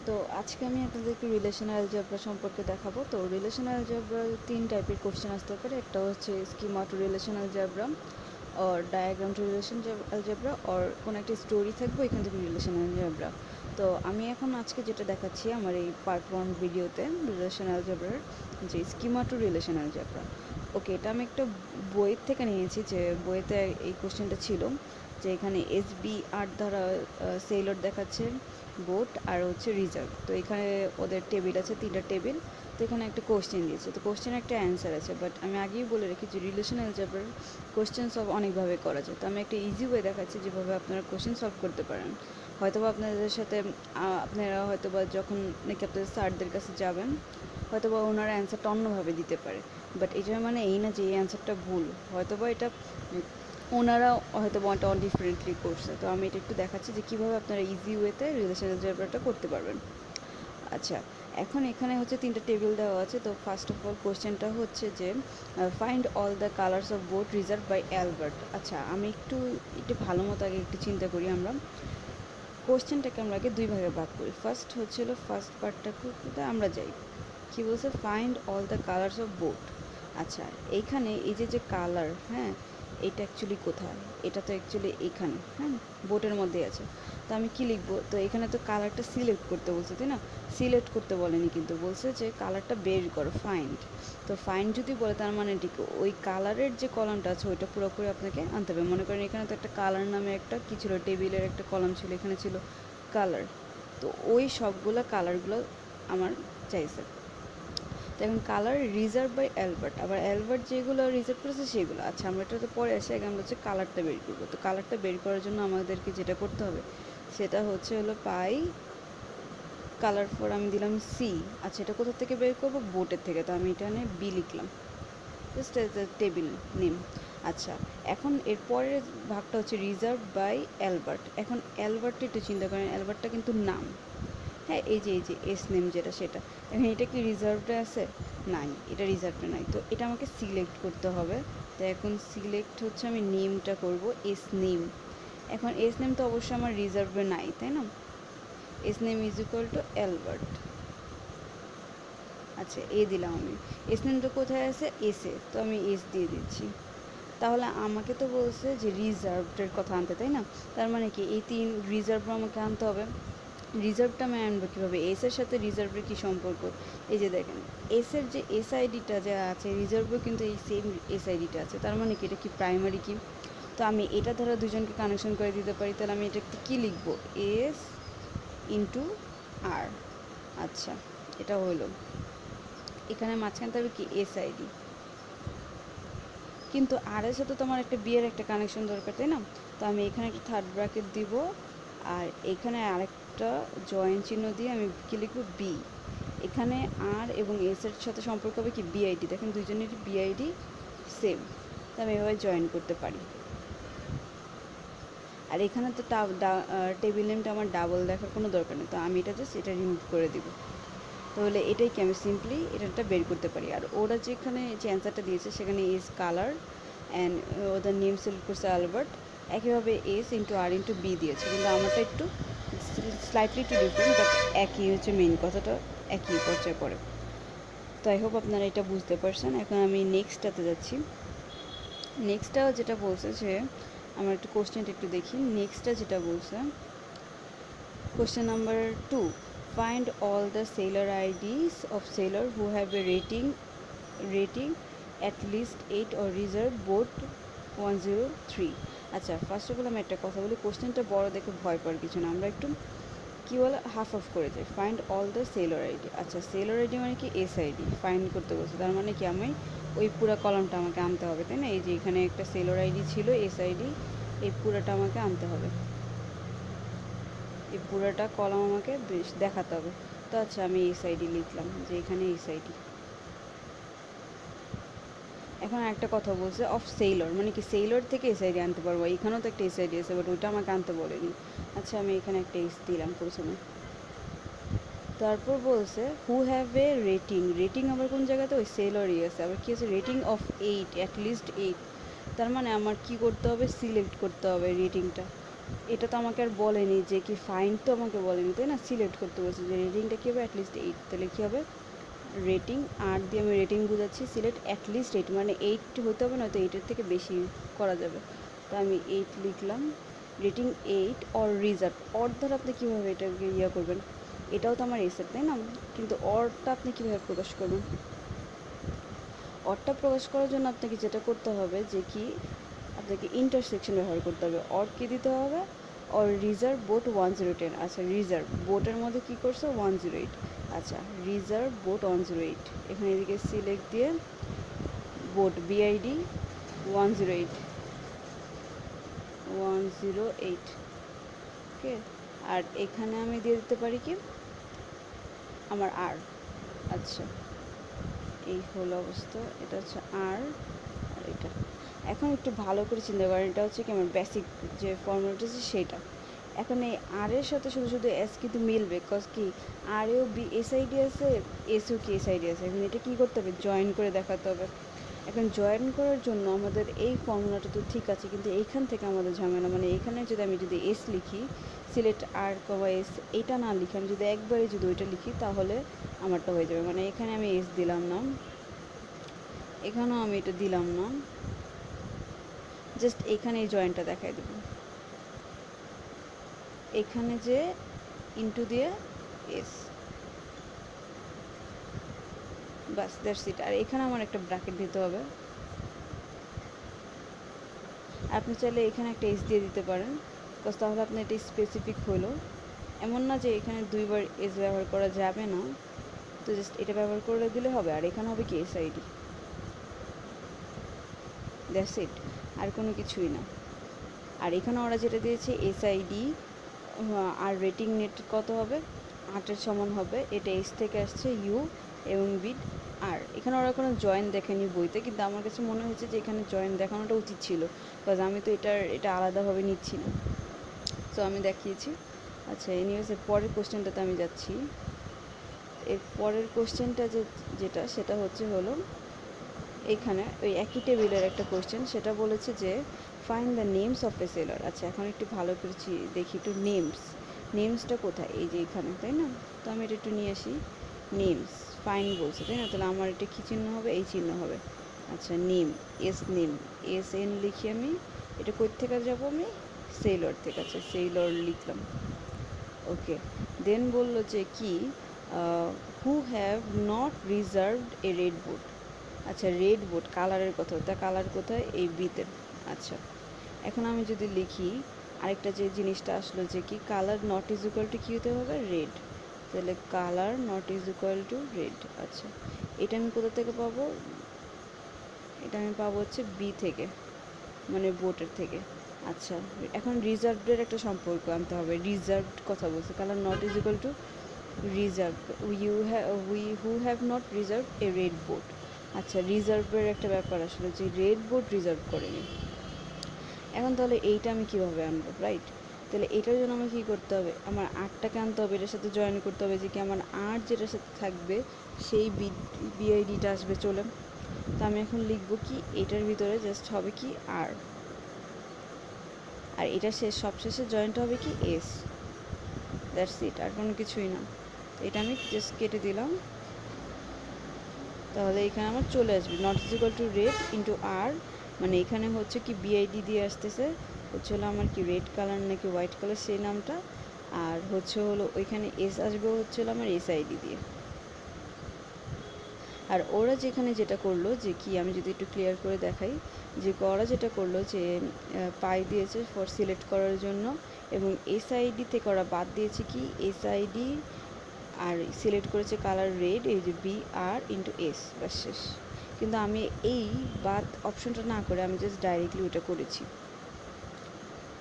তো আজকে আমি আপনাদেরকে রিলেশনাল অ্যালজেব্রা সম্পর্কে দেখাবো। তো রিলেশনাল অ্যালজেব্রা 3 টাইপের কোশ্চেন আসতে পারে। একটা হচ্ছে schema to relational algebra, or diagram to relation algebra, or কোনো একটা স্টোরি থাকবে এখান থেকে রিলেশনাল অ্যালজেব্রা। তো আমি এখন আজকে যেটা দেখাচ্ছি আমার এই পার্ট 1 ভিডিওতে রিলেশনাল অ্যালজেব্রার যে স্কিমা টু রিলেশনাল অ্যালজেব্রা। ওকে, এটা আমি একটা বইয়ের থেকে নিয়েছি, যে বইয়েতে এই কোশ্চেনটা ছিল যে এখানে SBR দ্বারা সেলর দেখাচ্ছে, বোট আর হচ্ছে রিজার্ভ। তো এখানে ওদের টেবিল আছে, 3টা টেবিল। তো এখানে একটা কোশ্চেন দিয়েছে, তো কোশ্চেনের একটা অ্যান্সার আছে, বাট আমি আগেই বলে রাখি যে রিলেশনাল অ্যালজেব্রার কোশ্চেন সলভ অনেকভাবে করা যায়। তো আমি একটা ইজি ওয়ে দেখাচ্ছি যেভাবে আপনারা কোশ্চেন সলভ করতে পারেন। হয়তোবা আপনাদের সাথে আপনারা হয়তোবা যখন নাকি আপনাদের স্যারদের কাছে যাবেন, হয়তোবা ওনারা অ্যান্সারটা অন্যভাবে দিতে পারে, বাট এটা মানে এই না যে এই অ্যান্সারটা ভুল। হয়তোবা এটা ওনারা হয়তো ওয়ানটা ডিফারেন্টলি করছে। তো আমি এটা একটু দেখাচ্ছি যে কীভাবে আপনারা ইজি ওয়েতে রিলেশনাল অ্যালজেব্রাটা করতে পারবেন। আচ্ছা, এখন এখানে হচ্ছে 3টা টেবিল দেওয়া আছে। তো ফার্স্ট অফ অল কোশ্চেনটা হচ্ছে যে find all the colours of boat reserve by Albert. আচ্ছা, আমি একটু ভালো মতো আগে একটু চিন্তা করি। আমরা কোশ্চেনটাকে আমরা আগে 2 ভাগে ভাগ করি। ফার্স্ট হচ্ছিল ফার্স্ট পার্টটাকে আমরা যাই, কী বলছে, find all the colours of boat. আচ্ছা, এইখানে এই যে কালার, হ্যাঁ, এটা অ্যাকচুয়ালি কোথায়? এটা তো অ্যাকচুয়ালি এইখানে, হ্যাঁ, বোটের মধ্যে আছে। তো আমি কি লিখবো? তো এখানে তো কালারটা সিলেক্ট করতে বলছে, তাই না? সিলেক্ট করতে বলেনি, কিন্তু বলছে যে কালারটা বের করো, ফাইন্ড। তো ফাইন্ড যদি বলে তার মানে ঠিক ওই কালারের যে কলামটা আছে ওইটা পুরোপুরি আপনাকে আনতে হবে। মনে করেন এখানে তো একটা কালার নামে একটা কী ছিল, টেবিলের একটা কলাম ছিল, এখানে ছিল কালার। তো ওই সবগুলো কালারগুলো আমার চাইছে। তো এখন কালার রিজার্ভ বাই অ্যালবার্ট, আবার অ্যালবার্ট যেগুলো রিজার্ভ করেছে সেগুলো। আচ্ছা, আমরা এটাতে পরে আসি, আগে আমরা হচ্ছে কালারটা বের করবো। তো কালারটা বের করার জন্য আমাদেরকে যেটা করতে হবে সেটা হলো পাই কালার ফর, আমি দিলাম সি। আচ্ছা, এটা কোথা থেকে বের করবো? বোটের থেকে। তো আমি এখানে বি লিখলাম, জাস্ট টেবিল নেম। আচ্ছা, এখন এরপরের ভাগটা হচ্ছে রিজার্ভ বাই অ্যালবার্ট। এখন অ্যালবার্টটা একটু চিন্তা করেন, অ্যালবার্টটা কিন্তু নাম, হ্যাঁ, এই যে এস নেম যেটা, সেটা। এখন এটা কি রিজার্ভে আছে? নাই, এটা রিজার্ভে নাই। তো এটা আমাকে সিলেক্ট করতে হবে। তো এখন সিলেক্ট হচ্ছে আমি নেমটা করব, এস নেম। এখন এস নেম তো অবশ্যই আমার রিজার্ভে নাই, তাই না? S name is equal two Albert. আচ্ছা, এ দিলাম আমি। এস নেমটা কোথায় আছে? এসে, তো আমি এস দিয়ে দিচ্ছি। তাহলে আমাকে তো বলছে যে রিজার্ভের কথা আনতে, তাই না? তার মানে কি এই 3 রিজার্ভ আমাকে আনতে হবে। রিজার্ভটা আমি আনবো কীভাবে? এসের সাথে রিজার্ভের কী সম্পর্ক? এই যে দেখেন, এসের যে এসআইডিটা যা আছে, রিজার্ভেও কিন্তু এই সেম এসআইডিটা আছে। তার মানে কি এটা কি প্রাইমারি কি? তো আমি এটা দ্বারা দুজনকে কানেকশন করে দিতে পারি। তাহলে আমি এটা কী লিখবো? এস ইন্টু আর। আচ্ছা, এটা হলো, এখানে মাঝখানে থাকবে কি? এসআইডি। কিন্তু আর এর সাথে তো আমার একটা বিয়ের একটা কানেকশন দরকার, তাই না? তো আমি এখানে একটা থার্ড ব্র্যাকেট দিব, আর এখানে আরেকটা জয়েন চিহ্ন দিয়ে আমি কী লিখব? বি। এখানে আর এবং এস এর সাথে সম্পর্ক হবে কি? বিআইডি। দেখেন দুইজনেরই বিআইডি সেম, তো আমি এভাবে জয়েন করতে পারি। আর এখানে তো টেবিল নেমটা আমার ডাবল দেখার কোনো দরকার নেই, তো আমি এটা জাস্ট এটা রিমুভ করে দিব। তাহলে এটাই কি আমি সিম্পলি এটা বের করতে পারি। আর ওরা যেখানে যে অ্যান্সারটা দিয়েছে সেখানে ইজ কালার অ্যান্ড ওদের নেম সিলেক্ট করছে অ্যালবার্ট, একইভাবে এস ইন্টু আর ইন্টু বি দিয়েছে, কিন্তু আমারটা একটু স্লাইটলি একটু ডিফারেন্ট, বাট একই হচ্ছে মেইন কথাটা, একই পর্যায়ে পড়ে। তো আই হোপ আপনারা এটা বুঝতে পারছেন। এখন আমি নেক্সটটাতে যাচ্ছি। নেক্সটটা যেটা বলছে যে, আমার একটু কোশ্চেনটা একটু দেখি। নেক্সটটা যেটা বলছে, question number 2, find all the sailor IDs of sailor who have a rating at least 8 or reserve boat 103. আচ্ছা, ফার্স্ট অফ অল আমি একটা কথা বলি, কোশ্চেনটা বড় দেখে ভয় পাওয়ার কিছু না, আমরা একটু কী বলে হাফ অফ করে যাই। Find all the sailor ID. আচ্ছা, সেলর আইডি মানে কি? এস আইডি ফাইন্ড করতে বলছে, তার মানে কি আমি ওই পুরো কলমটা আমাকে আনতে হবে, তাই না? এই যে এখানে একটা সেলর আইডি ছিল, এস আইডি, এই পুরোটা আমাকে আনতে হবে, এই পুরোটা কলাম আমাকে বেশ দেখাতে হবে। তো আচ্ছা, আমি এস আইডি লিখলাম, যে এখানে এস আইডি। এখন একটা কথা বলছে অফ সেইলর, মানে কি সেইলর থেকে এস আইডি আনতে পারবো? এখানেও তো একটা এস আইডি আছে, বাট ওইটা আমাকে আনতে বলেনি। আচ্ছা, আমি এখানে একটা এস দিলাম প্রথমে। তারপর বলছে who have a rating. Rating আবার কোন জায়গাতে? ওই সেলরই আছে। আবার কী আছে? Rating of 8, at least 8। তার মানে আমার কি করতে হবে? সিলেক্ট করতে হবে রেটিংটা। এটা তো আমাকে আর বলেনি যে কি ফাইন্ড, তো আমাকে বলেনি তাই না, সিলেক্ট করতে বলছে যে রেটিংটা কী হবে অ্যাটলিস্ট 8, তাহলে কী হবে রেটিং 8 দিয়ে আমি রেটিং বোঝাচ্ছি, সিলেক্ট অ্যাটলিস্ট 8 মানে 8 হতে হবে, নয়তো 8-এর থেকে বেশি করা যাবে। তো আমি 8 লিখলাম, রেটিং 8 অর রিজার্ভ। অর দ্বারা আপনি কীভাবে এটাকে ইয়ে করবেন, এটাও তো আমার এসেট তাই না, কিন্তু অরটা আপনি কীভাবে প্রকাশ করবেন, অরটা প্রকাশ করার জন্য আপনাকে যেটা করতে হবে যে কি আপনাকে ইন্টারসেকশন ব্যবহার করতে হবে। অর কী দিতে হবে, অর রিজার্ভ বোট 1010। আচ্ছা রিজার্ভ বোটের মধ্যে কী করছে 108, আচ্ছা রিজার্ভ বোট 108, এখানে এদিকে সিলেক্ট দিয়ে বোট বিআইডি 108 108, ওকে। আর এখানে আমি দিয়ে দিতে পারি কি আমার আর, আচ্ছা এই হলো অবস্থা, এটা হচ্ছে আর এটা। এখন একটু ভালো করে চিন্তা করেন, এটা হচ্ছে কি আমার বেসিক যে ফর্মুলাটা আছে সেটা। এখন এই আর এর সাথে শুধু শুধু এস কিন্তু মিলবে, কজ কি আর এও বি এস আইডি আছে, এসও কি এস আইডি আছে, এখন এটা কী করতে হবে জয়েন করে দেখাতে হবে। এখন জয়েন করার জন্য আমাদের এই ফর্মুলাটা তো ঠিক আছে, কিন্তু এইখান থেকে আমাদের ঝামেলা, মানে এখানে যদি আমি যদি এস লিখি সিলেক্ট আর কবা এস, এটা না লিখে আমি যদি একবারে যদি ওইটা লিখি তাহলে আমারটা হয়ে যাবে। মানে এখানে আমি এস দিলাম না, এখানেও আমি এটা দিলাম না, জাস্ট এখানে এই জয়েন্টটা দেখাই দেব, এখানে যে ইনটু দিয়ে এস, বাস দ্যাটস ইট। আর এখানে আমার একটা ব্র্যাকেট দিতে হবে, আপনি চাইলে এখানে একটা এস দিয়ে দিতে পারেন, বিকজ তাহলে আপনার এটা স্পেসিফিক হলো। এমন না যে এখানে দুইবার এস ব্যবহার করা যাবে না, তো জাস্ট এটা ব্যবহার করে দিলে হবে। আর এখানে হবে কি এস আইডি, দ্যাটস ইট, আর কোনো কিছুই না। আর এখানে ওরা যেটা দিয়েছে এস আইডি আর রেটিং নেট কত হবে 8-এর সমান হবে, এটা এস থেকে আসছে ইউ এবং বিট আর। এখানে ওরা কোনো জয়েন দেখেনি বইতে, কিন্তু আমার কাছে মনে হয়েছে যে এখানে জয়েন দেখানোটা উচিত ছিল, বিকজ আমি তো এটা আলাদাভাবে নিচ্ছি না, সো আমি দেখিয়েছি। আচ্ছা এনিওয়েজ এর পরের কোশ্চেনটাতে আমি যাচ্ছি। এর পরের কোশ্চেনটা যেটা সেটা হলো এখানে ওই একই টেবিলের একটা কোশ্চেন, সেটা বলেছে যে find the names of A seller. আচ্ছা এখন একটু ভালো করে দেখি একটু নেমসটা কোথায়, এই যে এখানে তাই না, তো আমি এটা একটু নিয়ে আসি, নেমস ফাইন্ড বলছে তাই না, তাহলে আমার এটা কী চিহ্ন হবে, এই চিহ্ন হবে। আচ্ছা নেম এস এন লিখি আমি, এটা কই থেকে যাবো আমি সেলর থেকে, আচ্ছা সেলর লিখলাম, ওকে। দেন বললো যে কি who have not reserved a red boat. আচ্ছা রেড বোট কালারের কথা, তা কালার কোথায় এই বিতে, আচ্ছা। এখন আমি যদি লিখি আরেকটা যে জিনিসটা আসলো যে কি colour not is equal to কী হতে হবে রেড, তাহলে colour not is equal to red. আচ্ছা এটা আমি কোথা থেকে পাবো, এটা আমি পাবো হচ্ছে বি থেকে, মানে বোটের থেকে। আচ্ছা এখন রিজার্ভডের একটা সম্পর্ক আনতে হবে, রিজার্ভড কথা বলছে, colour not is equal two reserve, we who have not reserve a red boat. আচ্ছা রিজার্ভের একটা ব্যাপার আসলে যে রেড বোট রিজার্ভ করেনি। এখন তাহলে এইটা আমি কীভাবে আনবো, রাইট? তাহলে এটার জন্য আমার কী করতে হবে, আমার আরটাকে আনতে হবে, এটার সাথে জয়েন করতে হবে যে কি আমার আর যেটার সাথে থাকবে সেই বিআইডিটা আসবে চলে। তো আমি এখন লিখবো কি এটার ভিতরে জাস্ট হবে কি আর এটা সবশেষে জয়েন্ট হবে কি এস, দ্যাটস ইট, আর কোনো কিছুই না। এটা আমি জাস্ট কেটে দিলাম, তাহলে এখানে আমার চলে আসবে not is equal to red into আর, মানে এখানে হচ্ছে কি বিআইডি দিয়ে আসতেছে, হচ্ছে হলো আমার কি রেড কালার নাকি হোয়াইট কালার সেই নামটা, আর হলো ওইখানে এস আসবে হচ্ছে হলো আমার এস আইডি দিয়ে। আর ওরা যেখানে যেটা করলো যে কি আমি যদি একটু ক্লিয়ার করে দেখাই, যে ওরা যেটা করলো যে পাই দিয়েছে ফর সিলেক্ট করার জন্য, এবং এস আইডি থেকে ওরা বাদ দিয়েছে কি এস আইডি, আর সিলেক্ট করেছে কালার রেড, এই যে বি আর ইন্টু এস, ব্যাস শেষ। কিন্তু আমি এই বাদ অপশনটা না করে আমি জাস্ট ডাইরেক্টলি ওইটা করেছি।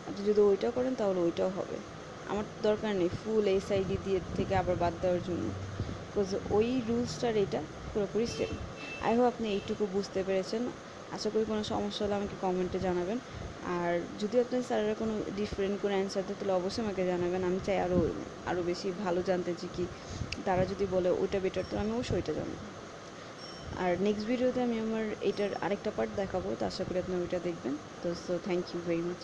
আপনি যদি ওইটা করেন তাহলে ওইটাও হবে, আমার দরকার নেই ফুল এস আইডি দিয়ে থেকে আবার বাদ দেওয়ার জন্য, বিকজ ওই রুলসটার এটা পুরোপুরি সেম। আই হোপ আপনি এইটুকু বুঝতে পেরেছেন, আশা করি কোনো সমস্যা হলে আমাকে কমেন্টে জানাবেন। আর যদি আপনার স্যারের কোনো ডিফারেন্ট কোনো অ্যান্সার দেয় তাহলে অবশ্যই আমাকে জানাবেন, আমি চাই আরও বেশি ভালো জানতে যে কি তারা যদি বলে ওইটা বেটার তো আমি অবশ্যই ওইটা জানবো। আর নেক্সট ভিডিওতে আমি আমার এটার আরেকটা পার্ট দেখাবো, তো আশা করি আপনি ওইটা দেখবেন। তো so thank you very much.